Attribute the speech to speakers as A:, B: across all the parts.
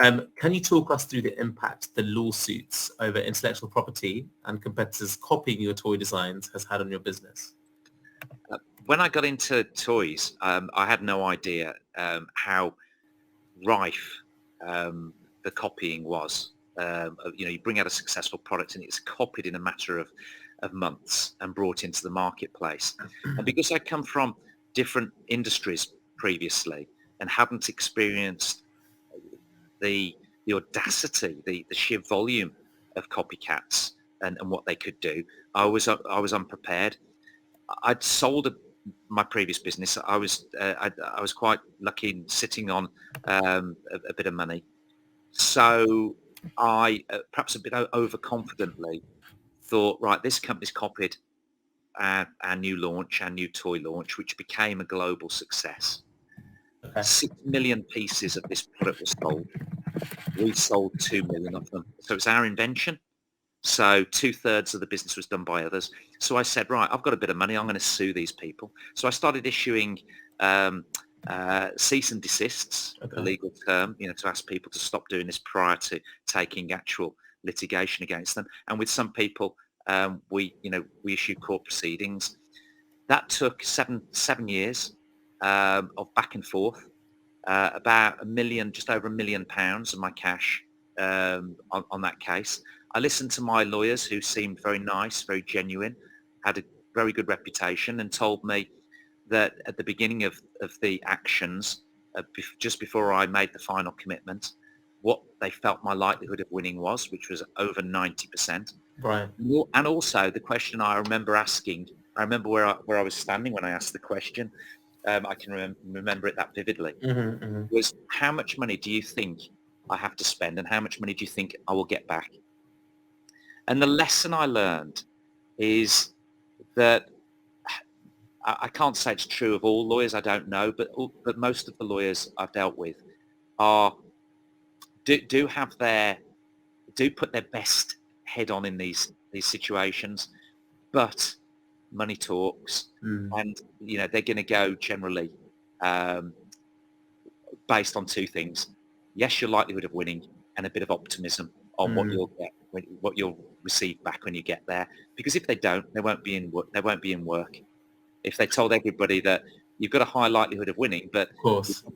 A: Can you talk us through the impact the lawsuits over intellectual property and competitors copying your toy designs has had on your business?
B: When I got into toys, I had no idea how rife the copying was. You bring out a successful product and it's copied in a matter of months and brought into the marketplace. And because I come from different industries previously and hadn't experienced the audacity, the sheer volume of copycats and what they could do, I was unprepared. I'd sold my previous business. I was quite lucky in sitting on a bit of money. So I perhaps a bit overconfidently thought, right, this company's copied our new toy launch, which became a global success. Okay. 6 million pieces of this product were sold. We sold 2 million of them. So it's our invention. So 2/3 of the business was done by others. So I said, right, I've got a bit of money. I'm going to sue these people. So I started issuing cease and desists, a legal term, to ask people to stop doing this prior to taking actual litigation against them. And with some people, we issued court proceedings. That took seven years of back and forth. About just over £1 million of my cash on that case. I listened to my lawyers, who seemed very nice, very genuine, had a very good reputation, and told me that at the beginning of the actions, just before I made the final commitment, what they felt my likelihood of winning was, which was over 90%.
A: Right.
B: And also the question I remember asking, I remember where I was standing when I asked the question. I can remember it that vividly. Was how much money do you think I have to spend, and how much money do you think I will get back? And the lesson I learned is that I can't say it's true of all lawyers. I don't know, but most of the lawyers I've dealt with do put their best head on in these situations, but money talks, and they're going to go generally based on two things: yes, your likelihood of winning, and a bit of optimism on what you'll get, what you'll receive back when you get there. Because if they don't, they won't be in work. If they told everybody that you've got a high likelihood of winning, but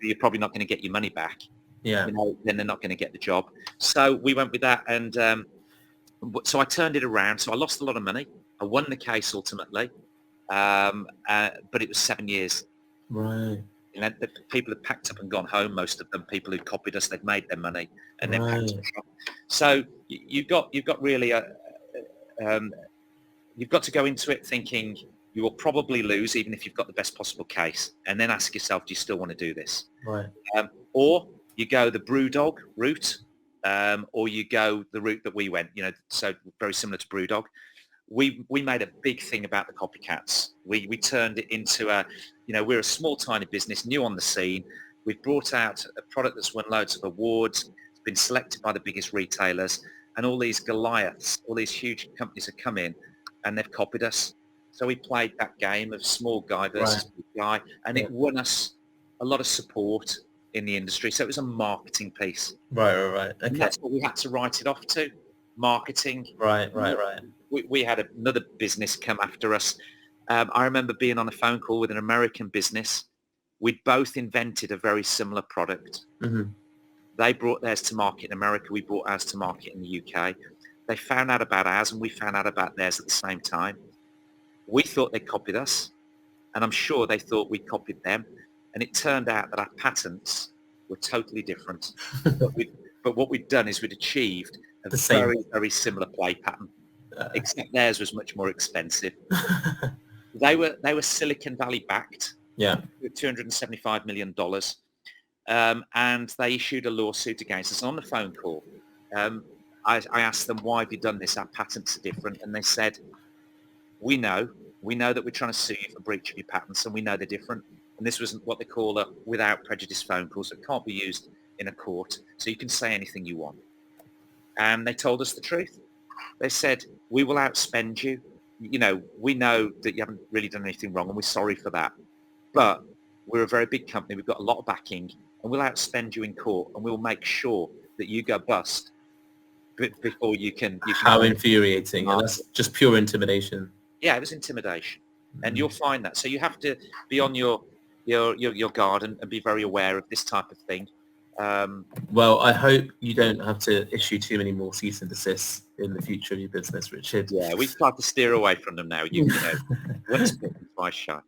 B: you're probably not going to get your money back, then they're not going to get the job. So we went with that, and so I turned it around. So I lost a lot of money. I won the case ultimately, but it was 7 years.
A: Right.
B: The people had packed up and gone home. Most of them, people who copied us, they'd made their money and then packed up. So you've got really you've got to go into it thinking you will probably lose, even if you've got the best possible case, and then ask yourself, do you still want to do this?
A: Right.
B: Or you go the BrewDog route, or you go the route that we went. So very similar to BrewDog. We made a big thing about the copycats. We turned it into we're a small, tiny business, new on the scene. We've brought out a product that's won loads of awards. It's been selected by the biggest retailers, and all these Goliaths, all these huge companies have come in and they've copied us. So we played that game of small guy versus big guy, and it won us a lot of support in the industry. So it was a marketing piece.
A: Right. Okay.
B: And that's what we had to write it off to, marketing.
A: Right.
B: We had another business come after us. I remember being on a phone call with an American business. We'd both invented a very similar product.
A: Mm-hmm.
B: They brought theirs to market in America. We brought ours to market in the UK. They found out about ours, and we found out about theirs at the same time. We thought they copied us, and I'm sure they thought we copied them. And it turned out that our patents were totally different. But what we'd done is we'd achieved a very, very similar play pattern. Except theirs was much more expensive. They were Silicon Valley backed, with $275 million, and they issued a lawsuit against us. On the phone call, I asked them, why have you done this? Our patents are different, and they said, we know that we're trying to sue you for breach of your patents, and we know they're different. And this was what they call a without prejudice phone call, so it can't be used in a court, so you can say anything you want. And they told us the truth. They said, we will outspend you. We know that you haven't really done anything wrong, and we're sorry for that. But we're a very big company. We've got a lot of backing, and we'll outspend you in court, and we'll make sure that you go bust before you can
A: How infuriating. And that's just pure intimidation.
B: Yeah, it was intimidation. And you'll find that. So you have to be on your guard and be very aware of this type of thing.
A: Well, I hope you don't have to issue too many more cease and desists in the future of your business, Richard.
B: Yeah, we've tried to steer away from them now. You know, once bitten, twice shy.